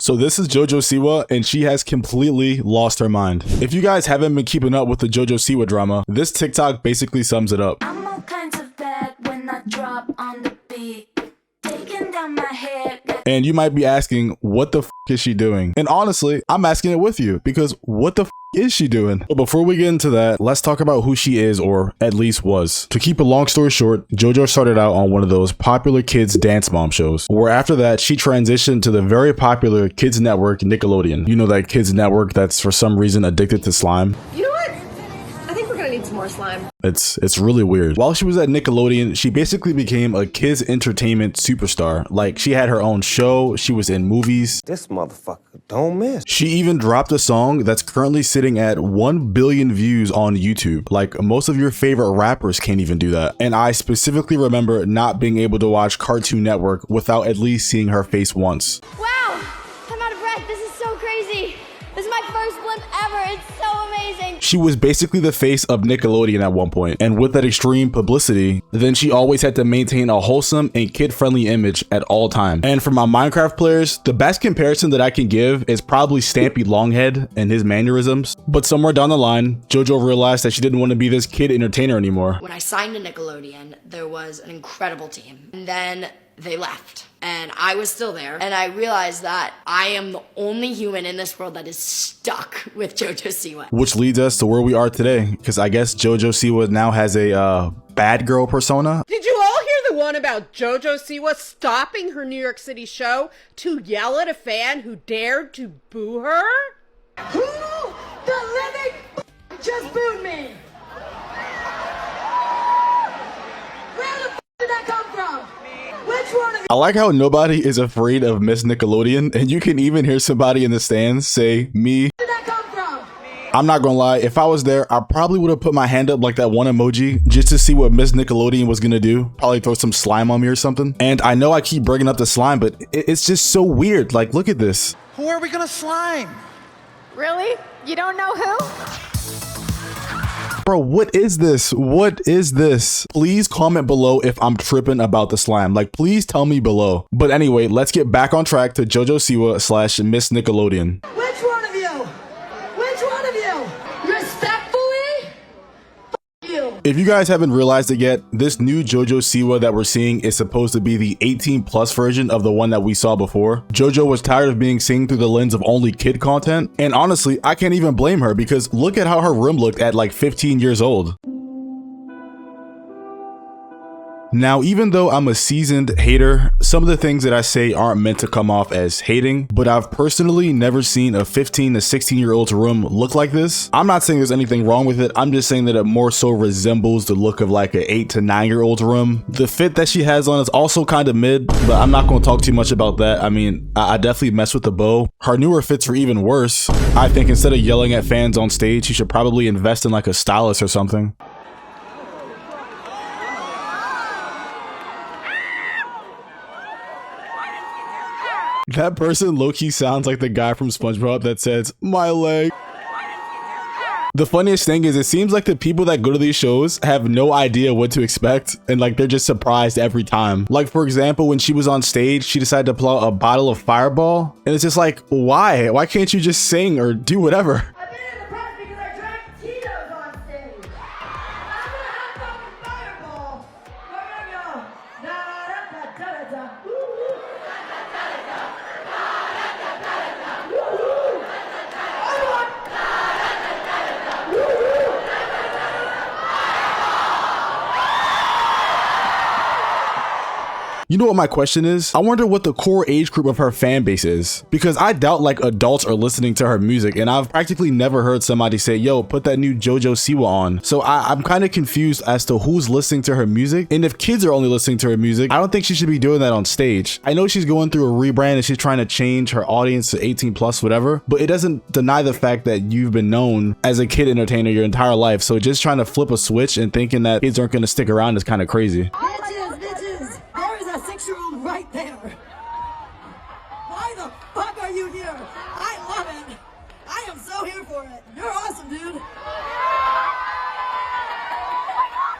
So this is Jojo Siwa, and she has completely lost her mind. If you guys haven't been keeping up with the Jojo Siwa drama, this TikTok basically sums it up. I'm all kinds of bad when I drop on the beat, taking down my hair. And you might be asking, what the f is she doing? And honestly, I'm asking it with you, because what the f is she doing? But before we get into that, let's talk about who she is, or at least was. To keep a long story short, Jojo started out on one of those popular kids dance mom shows, where after that, she transitioned to the very popular kids network Nickelodeon. You know, that kids network that's for some reason addicted to slime? You know what? I think we're gonna need some more slime. It's really weird. While she was at Nickelodeon, she basically became a kids entertainment superstar. Like, she had her own show, she was in movies. This motherfucker don't miss. She even dropped a song that's currently sitting at 1 billion views on YouTube. Like, most of your favorite rappers can't even do that. And I specifically remember not being able to watch Cartoon Network without at least seeing her face once. Wow, I'm out of breath. This is so crazy. This is my first Blimp ever. It's so amazing. She was basically the face of Nickelodeon at one point, and with that extreme publicity, then she always had to maintain a wholesome and kid-friendly image at all times. And for my Minecraft players, the best comparison that I can give is probably Stampy Longhead and his mannerisms. But somewhere down the line, Jojo realized that she didn't want to be this kid entertainer anymore. When I signed to Nickelodeon, there was an incredible team. And then they left. And I was still there. And I realized that I am the only human in this world that is stuck with Jojo Siwa. Which leads us to where we are today, because I guess Jojo Siwa now has a bad girl persona. Did you all hear the one about Jojo Siwa stopping her New York City show to yell at a fan who dared to boo her? Who the living just booed me? Where the did that come from? Which one of you? I like how nobody is afraid of Miss Nickelodeon, and you can even hear somebody in the stands say, me. Where did that come from? I'm not gonna lie, if I was there, I probably would have put my hand up like that one emoji just to see what Miss Nickelodeon was gonna do. Probably throw some slime on me or something. And I know I keep bringing up the slime, but it's just so weird. Like, look at this. Who are we gonna slime? Really? You don't know who? Bro, what is this? What is this? Please comment below if I'm tripping about the slime. Like, please tell me below. But anyway, let's get back on track to Jojo Siwa / Miss Nickelodeon. Which one of you? Which one of you? Respectfully? F you. If you guys haven't realized it yet, this new Jojo Siwa that we're seeing is supposed to be the 18+ version of the one that we saw before. Jojo was tired of being seen through the lens of only kid content, and honestly, I can't even blame her, because look at how her room looked at like 15 years old. Now, even though I'm a seasoned hater, some of the things that I say aren't meant to come off as hating, but I've personally never seen a 15 to 16-year-old's room look like this. I'm not saying there's anything wrong with it, I'm just saying that it more so resembles the look of like an 8 to 9-year-old's room. The fit that she has on is also kind of mid, but I'm not going to talk too much about that. I mean, I definitely mess with the bow. Her newer fits are even worse. I think instead of yelling at fans on stage, she should probably invest in like a stylist or something. That person low-key sounds like the guy from SpongeBob that says, my leg. The funniest thing is, it seems like the people that go to these shows have no idea what to expect, and like they're just surprised every time. Like, for example, when she was on stage, she decided to pull out a bottle of Fireball, and it's just like, why? Why can't you just sing or do whatever? I've been in the press because I drank Tito's on stage. I'm gonna have fucking Fireball. We're gonna go. Da-da-da-da-da-da. Woo-hoo. You know what my question is? I wonder what the core age group of her fan base is, because I doubt like adults are listening to her music, and I've practically never heard somebody say, yo, put that new Jojo Siwa on. So I'm kind of confused as to who's listening to her music, and if kids are only listening to her music, I don't think she should be doing that on stage. I know she's going through a rebrand and she's trying to change her audience to 18+, whatever, but it doesn't deny the fact that you've been known as a kid entertainer your entire life. So just trying to flip a switch and thinking that kids aren't going to stick around is kind of crazy. Bitches, there is a 6-year-old right there. Why the fuck are you here? I love it. I am so here for it. You're awesome, dude.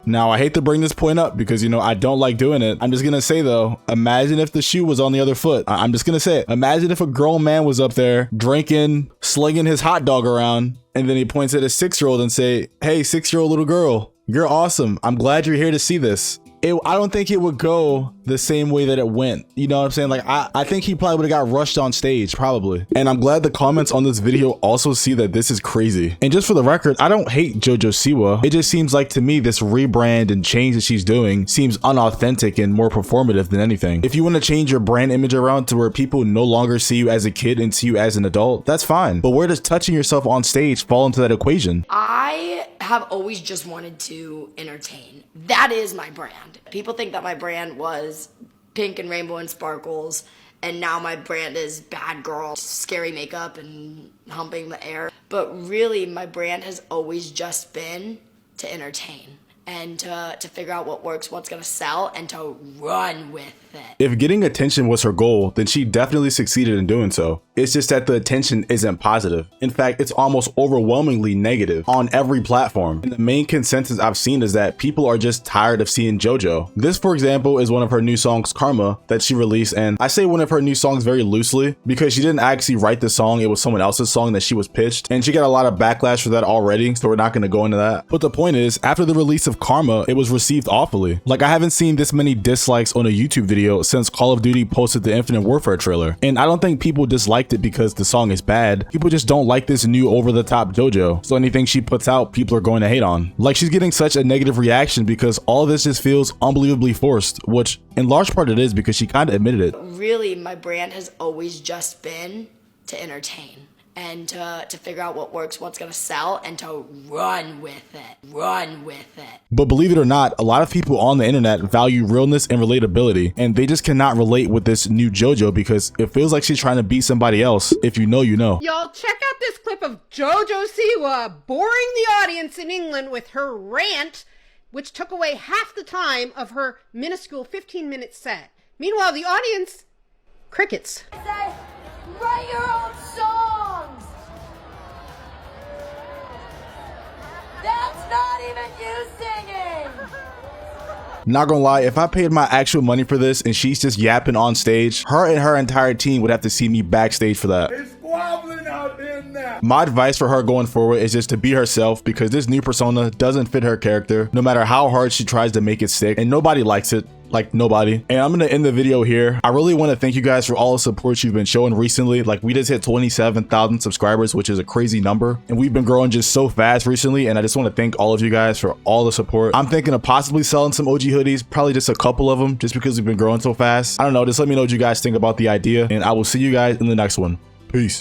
Now, I hate to bring this point up because, you know, I don't like doing it. I'm just gonna say though, imagine if the shoe was on the other foot. I'm just gonna say it. Imagine if a grown man was up there drinking, slinging his hot dog around, and then he points at a 6-year-old and say, hey, 6-year-old little girl, you're awesome. I'm glad you're here to see this. I don't think it would go the same way that it went. You know what I'm saying? Like, I think he probably would have got rushed on stage, probably. And I'm glad the comments on this video also see that this is crazy. And just for the record, I don't hate Jojo Siwa. It just seems like to me, this rebrand and change that she's doing seems unauthentic and more performative than anything. If you want to change your brand image around to where people no longer see you as a kid and see you as an adult, that's fine. But where does touching yourself on stage fall into that equation? I have always just wanted to entertain. That is my brand. People think that my brand was pink and rainbow and sparkles, and now my brand is bad girl, scary makeup and humping the air. But really, my brand has always just been to entertain and to figure out what works, what's gonna sell, and to run with it. If getting attention was her goal, then she definitely succeeded in doing so. It's just that the attention isn't positive. In fact, it's almost overwhelmingly negative on every platform. And the main consensus I've seen is that people are just tired of seeing JoJo. This, for example, is one of her new songs, Karma, that she released. And I say one of her new songs very loosely because she didn't actually write the song. It was someone else's song that she was pitched. And she got a lot of backlash for that already, so we're not gonna go into that. But the point is, after the release of Karma, it was received awfully. Like, I haven't seen this many dislikes on a YouTube video since Call of Duty posted the Infinite Warfare trailer. And I don't think people disliked it because the song is bad. People just don't like this new over-the-top JoJo. So anything she puts out, people are going to hate on. Like, she's getting such a negative reaction because all of this just feels unbelievably forced, which in large part it is because she kind of admitted it. Really, my brand has always just been to entertain and to figure out what works, what's gonna sell, and to run with it. Run with it. But believe it or not, a lot of people on the internet value realness and relatability, and they just cannot relate with this new JoJo because it feels like she's trying to beat somebody else. If you know, you know. Y'all, check out this clip of Jojo Siwa boring the audience in England with her rant, which took away half the time of her minuscule 15-minute set. Meanwhile, the audience, crickets. Say, write your own songs. That's not even you singing. Not gonna lie, if I paid my actual money for this and she's just yapping on stage, her and her entire team would have to see me backstage for that. It's squabbling out there now. My advice for her going forward is just to be herself because this new persona doesn't fit her character, no matter how hard she tries to make it stick, and nobody likes it. Like, nobody. And I'm gonna end the video here. I really want to thank you guys for all the support you've been showing recently. Like, we just hit 27,000 subscribers, which is a crazy number, and we've been growing just so fast recently, and I just want to thank all of you guys for all the support. I'm thinking of possibly selling some OG hoodies, probably just a couple of them, just because we've been growing so fast. I don't know, just let me know what you guys think about the idea, and I will see you guys in the next one. Peace.